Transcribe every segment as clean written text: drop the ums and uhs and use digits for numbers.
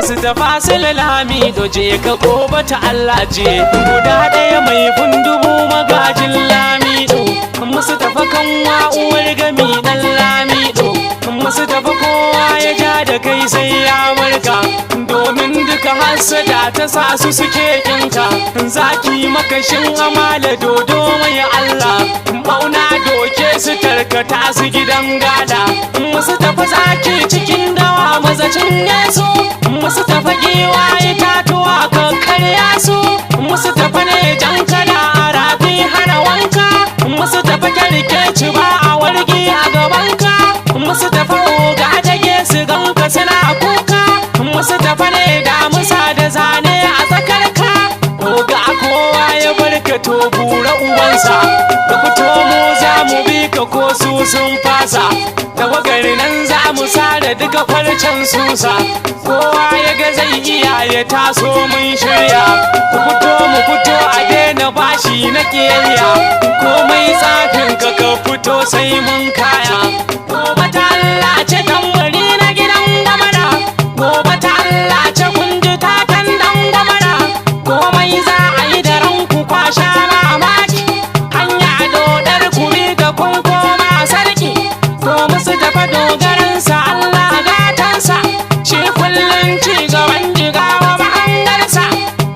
musu tafasil lamido je ka gobe ta Allah je guda ɗaya mai fundubu magajin lamido musu tafa kanwa uwar gami dan lamido musu tafa kowa ya ja da kai sai ya marka domin duka hasada ta sa su suke kinka zaki makashin amala dodo mai Allah bauna doke su tarkata su gidan gada musu tafa zaki cikin dawa mazacin yasu musu tafa giwa itatuwa kakkarya su musu tafa ne jankada a rafi hana wanka musu tafa kyarkeci ba a wargi a gabanka musu tafa oga tage su ganka suna kuka musu tafa ne damusa da zane a tsakarka oga kowa ya barka to bura uwansa ka fito mu za mu bi ka ko su sun fasa tawagar nan za mu sada duka farcen susa kowa ya ga zai iya ya taso mun shirya ku fito mu fito a daina bashi na kiyayya komai tsafin ka ka fito sai mun kaya gobe ta Allah ce tambari na gidan gamara gobe ta Allah ce kunji takan dan gamara komai za a yi da ranku kwasha mamaki hanya dodar ku bi ga kun koma sarki to musu tafa dogaransa Allah gatansa shi kullum ci gaban jigawa mahangarsa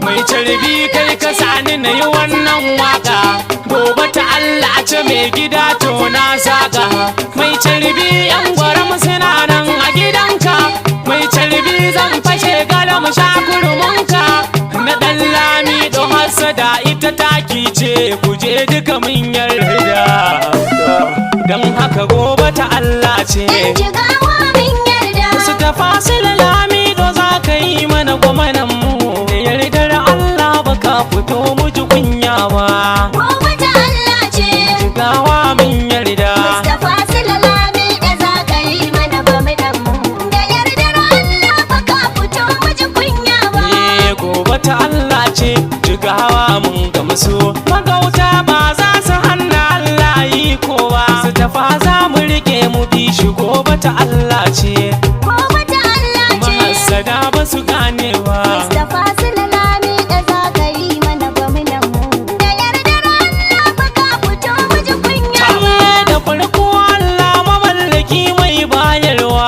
mai carbi kai ka sani na yi wannan waka gobe ta Allah ce mai gida to na zaga mai carbi yan gwaram suna nan a gidanka mai carbi zan fashe galam shakurmunka na dan lamido hasada ita taki ce ku je duka mun yarda don haka gobe ta Allah ce su tafasil lamido za ka yi mana gwamanan mu da yardar Allah baka fito mu ji kunya ba gobe ta Allah ce jigawa mun yarda tafasil lamido za ka yi mana gwamanan mu da yardar Allah baka fito mu ji kunya ba gobe ta Allah ce jigawa mun gamsu magauta ba za su hana Allah yi kowa su tafa za mu rike mu bi shi gobe ta Allah ce gobe ta Allah ce mahassada ba su ganewa tafasil lamido za ka yi mana gwamanan mu da yardar Allah baka fito mu ji kunya ba da farko Allah mamallaki mai bayarwa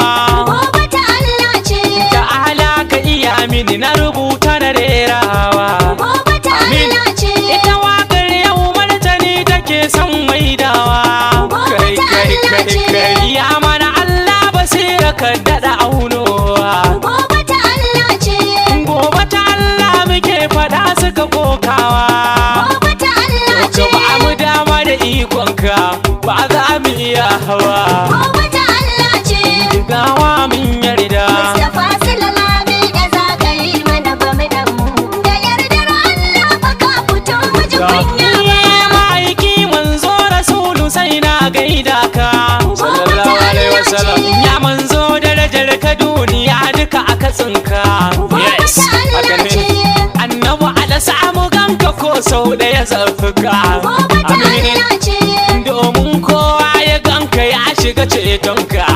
gobe ta Allah ce ta'ala ka iya mini na rubuta da rerawa gobe ta Allah ce ita wakar yau martani take son maidawa kai ya mana Allah basira ka dada aunowa gobe ta Allah ce gobe ta Allah muke fada suka kokawa gobe ta Allah ka ce ba mu dama da ikonka ba za mu iya hawa gobe ta Allah ce gawa mun yarda tafasil lamido za ka yi mana gwamanan mu da yardar Allah baka fito mu ji kunya ba ma'aiki manzo rasulu sai na gaida ka sallallahu alaihi wasallam ya manzo darajar ka duniya duka aka tsinka yes haka ne annabi ala samu ganka ko sau daya zafuka gobe ta Allah ce domin kowa ya ganka ya shiga cetonka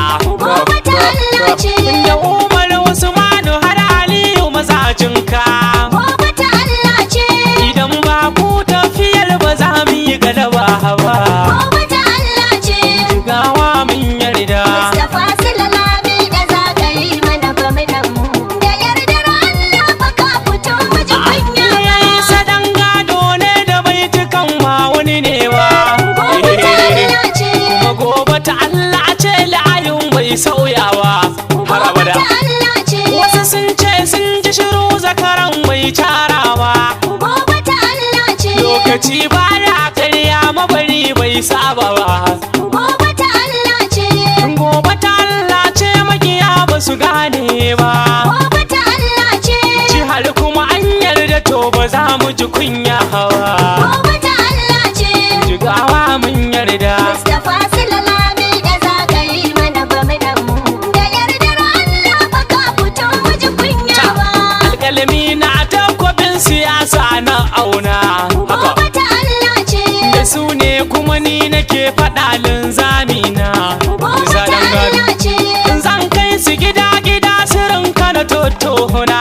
gobe ta Allah ce da umar usmanu har aliyu mazajinka gobe ta Allah ce idan ba ku tafiyar ba za mu yi galaba ba gobe ta Allah ce gawa mun yarda tafasil lamido za ka yi mana gwamanan mu da yardar Allah baka fito mu ji kunya ba sadan gado ne da baitukan ma wani ne wa gobe ta Allah ce kuma gobe ta Allah ce la'ayin bai sauyawa har abada gobe ta Allah ce wasu sun ce sun ji shiru zakaran mai tarawa gobe ta Allah ce lokaci baya karya mabari bai saba ba gobe ta Allah ce gobe ta Allah ce makiya ba su gane ba gobe ta Allah ce jihar kuma an yarda to ba za mu ji kunya hawa gobe ta Allah ce jigawa mun yarda tafasil lamido za ka yi mana gwamanan mu da yardar Allah baka fito mu ji kunya ba alƙalami na takwabin siyasa na auna haka gobe ta Allah ce da su ne kuma ni nake faɗa linzamina gobe ta Allah ce zan kai su gida gida sirrin ka na tottona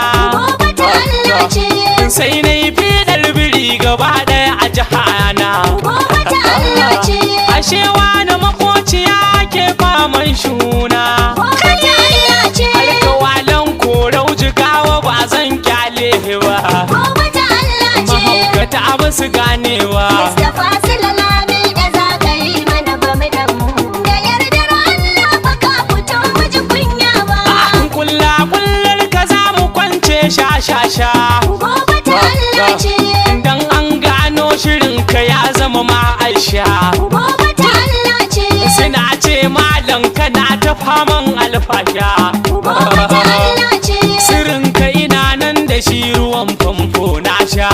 sai na yi fidar biri gaba ɗaya a jihana. Gobe ta Allah ce. Ashe wani makociya ke faman shuna. Gobe ta Allah ce. Alkawalan korau jigawa ba zan kyale ba. Gobe ta Allah ce. Mahaukata ba su ganewa. Mustapha Sulalami da za ka yi mana bami da mu. Da yardar Allah ba ka fito mu ji kunya ba. Kullar ka za mu kwance sha. Gobe ta Allah ce. Dan an gano shirin ka ya zama ma Aisha. Gobe ta Allah ce. Suna ce malam kana ta faman alfasha. Gobe ta Allah ce. Sirrin ka ina nan da shi ruwan famfo na sha.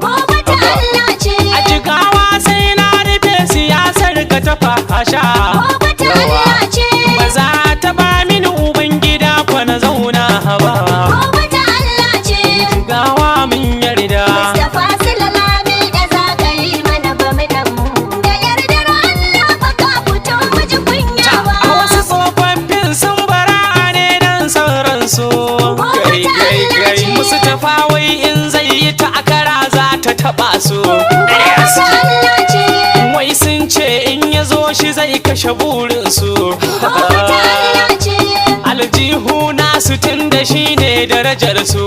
Gobe ta Allah ce. A jigawa sai na rufe siyasar ka ta fahasha. Gobe ta Allah ce. Ba za ta ba mini uban gida kwa na zauna ba. Gobe ta Allah ce. Jigawa mun yarda. Mustapha Sulalami da za ka yi mana bami da mu. Da yardar Allah ba ka fito mu ji kunya ba. A wasu tsofaffin sun bara ne dan sauransu. Kai musu tafawai in zai yi takara za ta taba su. Gobe ta Allah ce. Wai sun ce in ya zo shi zai kashe burinsu. Gobe ta Allah ce. Aljihu nasu tun da shi ne darajar su.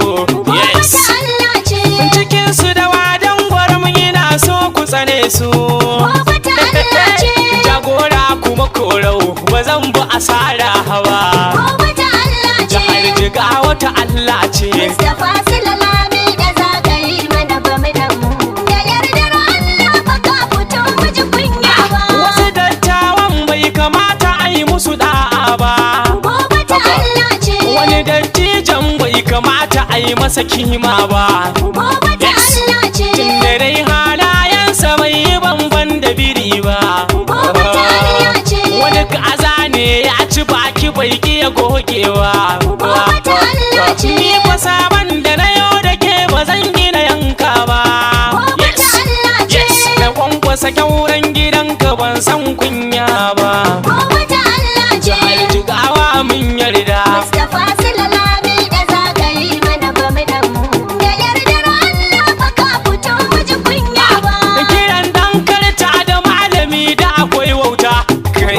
Gobe ta Allah ce. Cikin su da wadan gwarmu ina so ku tsane su. Gobe ta Allah ce. Jagora kuma korau ba zan bi asara hawa. Gobe ta Allah ce. Jihar Jigawa ta Allah ce. Mustapha Sulalami da za ka yi mana bami da mu. Da yardar Allah ba ka fito mu ji kunya ba. Wasu dattawan bai kamata a yi musu da'a ba. Gobe ta Allah ce. Wani dattijan bai kamata a yi masa kima ba. Gobe ta Allah ce. Tunda dai halayensa bai yi banban da biri ba. Gobe ta Allah ce. Wani kaza ne ya ci baki bai iya gogewa. Gobe ta Allah ce. Ni fa sabon da na yau da ke ba zan gina yanka ba. Gobe ta Allah ce. Na kwankwasa kyauren gidanka ban san kunya ba. Gobe ta Allah ce. Jihar Jigawa mun yarda. Mustapha Sulalami da za ka yi mana bami da mu. Da yardar Allah ba ka fito mu ji kunya ba. Kiran dan karta da malami da akwai wauta. Kai.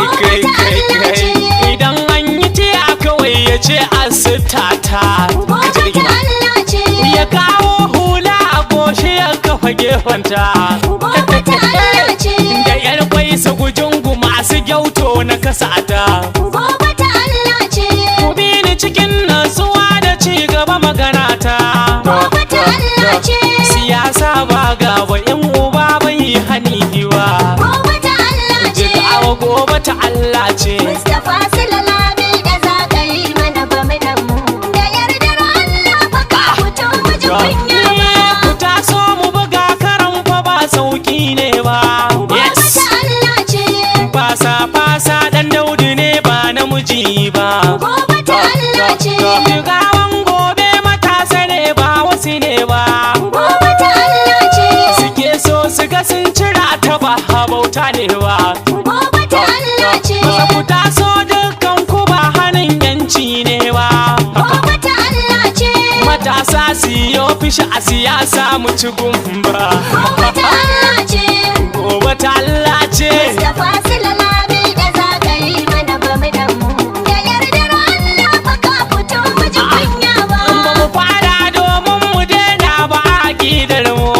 Idan an yi tiya kawai ya ce asitata. Gobe ta Allah ce. Ya kawo hula a goshi ya kafa gefenta. Gobe ta Allah ce. Da yar kwai su gujungu masu gyauto na kasata. Gobe ta Allah ce. Ku bi ni cikin nasuwa da ci gaba magana ta. Gobe ta Allah ce. Siyasa ba gaba in uba bai hani ba. Gobe ta Allah ce. Jigawa gobe ta Allah ce. Mustapha Sulalami da za ka yi mana bami da mu. Da yardar Allah ba ka fito mu ji kunya ba. Ku taso mu buga karan fa ba sauki ne ba. Gobe ta Allah ce. Fasa dan Daudu ne ba namiji ba. Gobe ta Allah ce. Jigawan gobe matasa ne ba wasu ne ba. Gobe ta Allah ce. Suke so su ga sun cira ta ba bauta ne ba. Gobe ta Allah ce. Ku taso dukkan ku ba hannun yanci ne ba. Gobe ta Allah ce. Matasa su yi ofishi a siyasa mu ci gumba. Gobe ta Allah ce. Gobe ta Allah ce. Mustapha Sulalami da za ka yi mana bami da mu. Da yardar Allah ba ka fito mu ji kunya ba. Ba mu fara domin mu daina ba a gidar mu.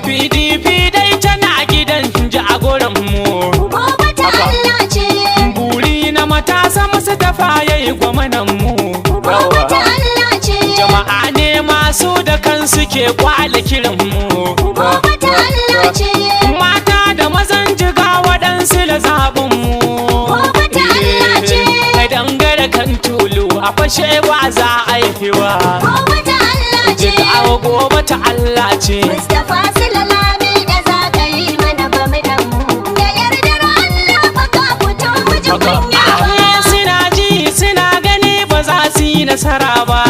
PDP dai tana gidan jagoran mu. Gobe ta Allah ce. Buri na matasa musu tafa yayi gwamanan mu. Gobe ta Allah ce. Jama'a ne masu da kansu ke kwale kiran mu. Gobe ta Allah ce. Mata da mazan jiga waɗansu da zaɓin mu. Gobe ta Allah ce. Kai dangare kan tulu a fashe ba za a yi hiwa. Gobe ta Allah ce. Jigawa gobe ta Allah ce. Mustapha Sulalami da za ka yi mana bami da mu. Da yardar Allah ba ka fito mu ji kunya ba. Suna ji suna gani ba za su yi nasara ba.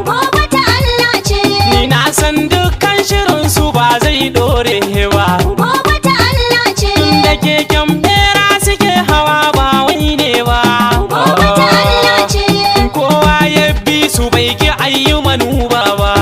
Gobe ta Allah ce. Ni na san dukkan shirin su ba zai dore ba. Gobe ta Allah ce. Da keken bera suke hawa ba wai ne ba. Gobe ta Allah ce. Kowa ya bi su bai ki ayyuman ba ba.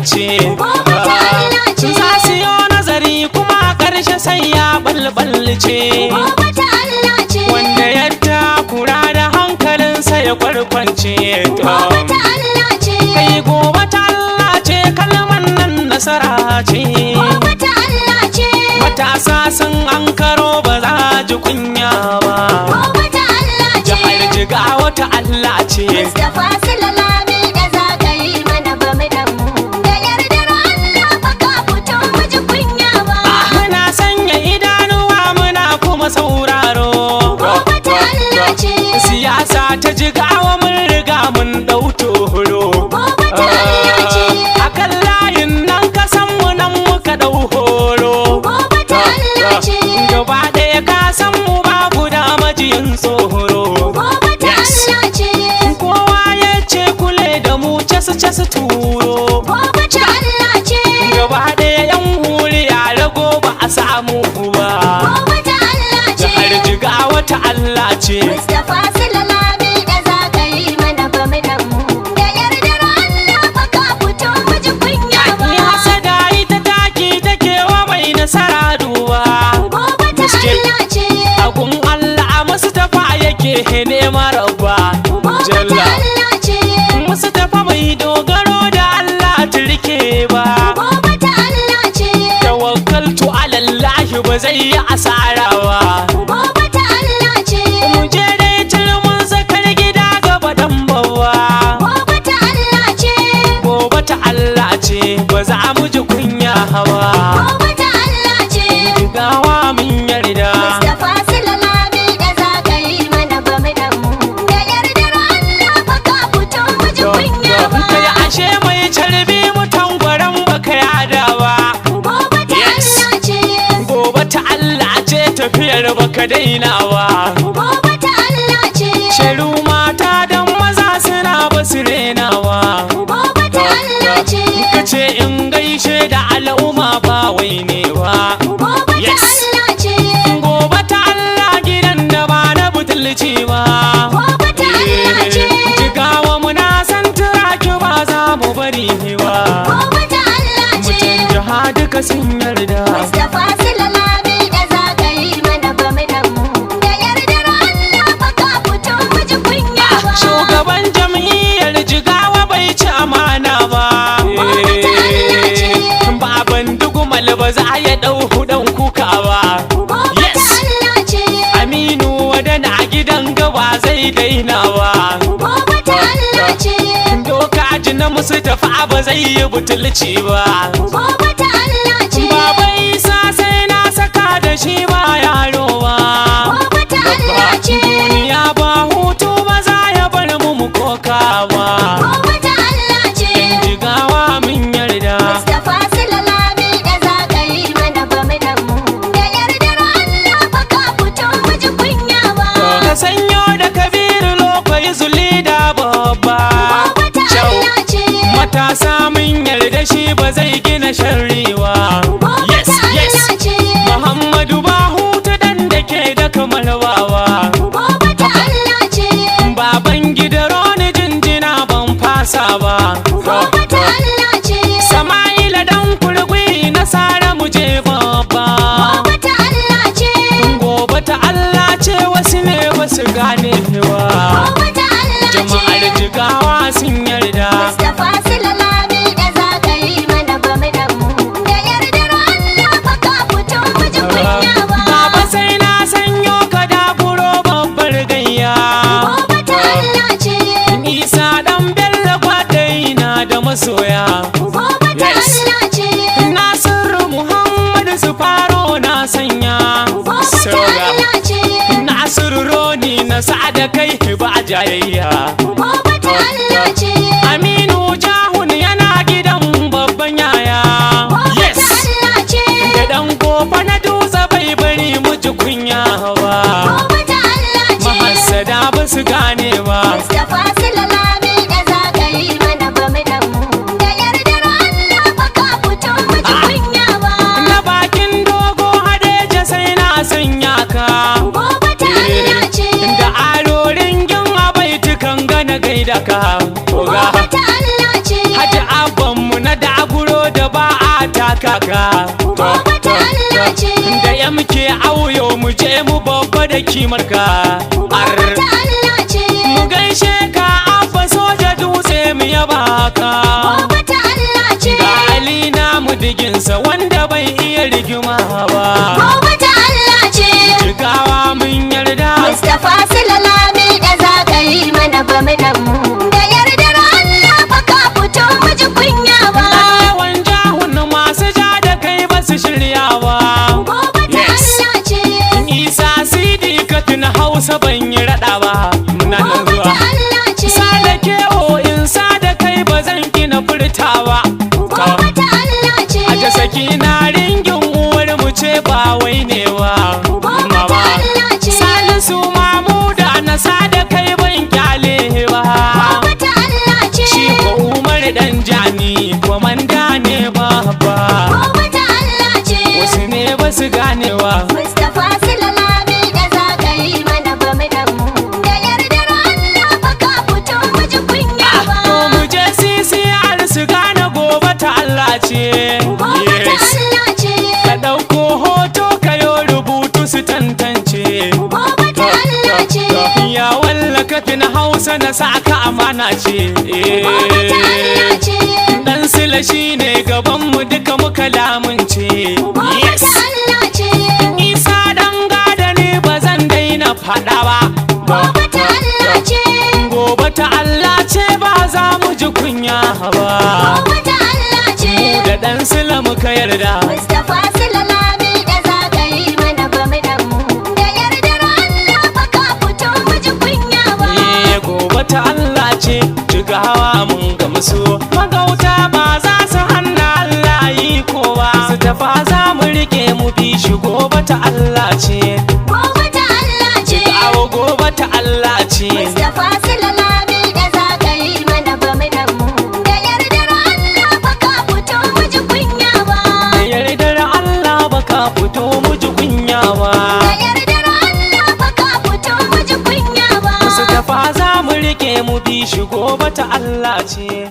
ce. Gobe ta Allah ce. Za su yi nazari kuma ƙarshe sai ya balbalce. Gobe ta Allah ce. Wanda ya takura da hankalinsa ya kwarkwance. Gobe ta Allah ce. Kai gobe ta Allah ce, kalman nan nasara ce. Gobe ta Allah ce. Matasa sun ankaro ba za ji kunya ba. Gobe ta Allah ce. Jihar Jigawa ta Allah ce. Mustapha Sulalami da zagaye mana bamu da mu. Da yardar Allah ba ka fito mu ji kunya ba. Muna sanya idanuwa muna kuma sauraro. Gobe ta Allah ce. Siyasa ta Jigawa mun riga mun ɗau horo. Gobe ta Allah ce. Akan layin nan ka san mu nan muka ɗau horo. Gobe ta Allah ce. Gaba ɗaya ka san mu babu da majiyin tsoro. Gobe ta Allah ce. Kowa ya ce kule da mu casu turo. Gobe ta Allah ce. Gaba ɗaya yan huri ya rago ba a samu ba. Gobe ta Allah ce. Jihar Jigawa ta Allah ce. Mustapha Sulalami da zagaye mana bamu da mu. Da yardar Allah ba ka fito mu ji kunya ba. Ni hasada ita taki take wa mai nasara duwa. Gobe ta Allah ce. Agun Allah Mustapha yake nema rabba. Gobe ta Jalla Allah ce. Mustapha bai dogaro da Allah turke ba. Gobe ta Allah ce. Tawakkaltu ala Allah ba zai yi asara ba. Gobe ta Allah ce. Mu je dai turmun zakar gida gaba dan bawa. Gobe ta Allah ce. Gobe ta Allah ce, ba za mu ji kunya hawa. Gobe ta Allah ce. Jigawa mun yarda. Mustapha Sulalami da zagaye mana bamu da mu. Da yardar Allah ba ka fito mu ji kunya ba. Kai ashe mai carbi mutan gwaran baka yada ba. Gobe ta Yes. Allah ce. Gobe ta Allah ce, tafiyar baka daina ba. Gobe ta Allah ce. Shiru mata dan maza suna basu renawa. Gobe ta Allah ce. Kace in gaishe da al'umma ba wai ne ba. Gobe ta Yes. Allah ce. Gobe ta Allah gidan da ba na butulci ba. Gobe ta Allah ce. Jigawa muna san turaki ba za mu bari ba. Gobe ta Allah ce. Mutan jiha duka sun yarda. Mustapha Sulalami da zagaye mana bamu da mu. Da yardar Allah ba ka fito mu ji kunya ba. Shugaban jam'iyyar Jigawa bai ci amana ba. Gobe ta Allah ce. Baban dugumal ba za ya ɗau hudan kuka ba. Gobe Yes. ta Allah ce. Aminu wadana a gidan gaba zai daina ba. Gobe ta Allah ce. Doka ji na musu tafa ba zai yi butulci ba. Gobe ta Allah ce. Baba Isa sai na saka da shi ba yaro ba. Gobe ta Allah ce. Duniya ba hutu ba za ya bar mu koka ba. Gobe ta Allah ce. Jigawa mun yarda. Mustapha Sulalami da zagaye mana bamu da mu. Da yardar Allah ba ka fito mu ji kunya ba. Ka sanyo da Kabiru lokwai zuli da babba. Gobe ta Kyau. Allah ce. Matasa mun yarda shi ba zai gina sharriwa. Gobe Yes, ta yes. Allah ce. Muhammadu ba hutu dan da ke da kamar wawa. Gobe ta Allah ce. Baban gida Roni jinjina ban fasa ba. Gobe ta Allah ce. Sama'ila dan kurgui nasara mu je babba. Gobe ta Allah ce. Gobe ta Allah ce wasu ne basu gane ba. Gobe ta Allah ce. Jama'ar Jigawa sun yarda. Mustapha Sulalami da zagaye mana bamu da mu. Da yardar Allah ba ka fito mu ji kunya ba. Baba sai na sanyo ka daburo babbar gayya. Gobe ta Allah ce. Isa dan Bello kwadai na da masoya. Gobe ta Yes. Allah ce. Nasiru Muhammad su faro na sanya. Gobe ta Soga. Allah ce. Nasiru Roni na sa da kai ba jayayya. Gobe ta Allah ce. Aminu Jahun yana gidan babban yaya. Gobe Yes. ta Allah ce. Da dan kofa na dutse bai bari mu ji kunya ba. Gobe ta Allah ce. Mahassada ba su gane ba. Mustapha Sulalami da zagaye mana bamu da mu. Da yardar Allah ba ka fito mu ji kunya ba. Na bakin dogo hadeja sai na sanya ka. Gobe ta Allah ce. Da arorin gin abaitukan gana gaida ka. Oga. Gobe ta Allah ce. Haji abbanmu na dagu haka gobe ta Allah ce. da ya muke auyo mu je mu babba da kimar ka Gobe ta Allah ce. mu gaishe ka abba soja dutse mu yaba ka Gobe ta Allah ce. ga ali na mu diginsa wanda bai iya rigima ba Gobe ta Allah ce. jigawa mun yarda Mustapha Sulalami da za ka yi mana gwamnan mu. Da yardar Allah ba ka fito mu ji kunya ba. yawan jahun masu ja da kai ba su shirya ba Gobe ta Allah ce. isa sidi ka tuna hausa ban yi rada ba muna nan Gobe zuwa ta Allah ce. sa da kewo in sa da kai ba zan kina furtawa Gobe ta Allah ce. a ta saki na ringin uwar mu ce ba wai ne wa Gobe ta Allah ce. salisu mamuda na sa da kai ban kyale ba Gobe ta Allah ce. shi ko umar dan jani komanda ne babba Gobe ta Allah ce. wasu ne ba su ganewa Mustapha Sulalami da za ka yi mana gwamnan mu. Da yardar Allah ba ka fito mu ji kunya ba. to mu je CCR su gane gobe ta Allah ce Gobe ta Allah ce. ka ɗauko hoto ka yo rubutu su tantance Gobe ta Allah ce. ya wallaka fin hausa na saka amana ce Gobe ta Allah ce. dan sila shine gaban mu duka muka lamunce Gobe ta Allah ce. isa dan gada ne ba zan daina faɗa ba Gobe ta Allah ce. gobe ta Allah ce ba za mu ji kunya ba Gobe ta Allah ce. da dan sila muka yarda Mustapha Sulalami da za ka yi mana gwamnan mu. Da yardar Allah ba ka fito mu ji kunya ba. gobe ta Allah ce jigawa mun gamsu magauta ba za su hana Allah yi kowa su tafa za mu rike mu bi shi gobe ta Allah ce Gobe ta Allah ce. jigawa gobe ta Allah ce Mustapha Sulalami da za ka yi mana gwamnan mu. Da yardar Allah ba ka fito mu ji kunya ba. da yardar Allah baka fito mu ji kunya ba Da yardar Allah ba ka fito mu ji kunya ba. su tafa za mu rike mu bi shi gobe ta Allah ce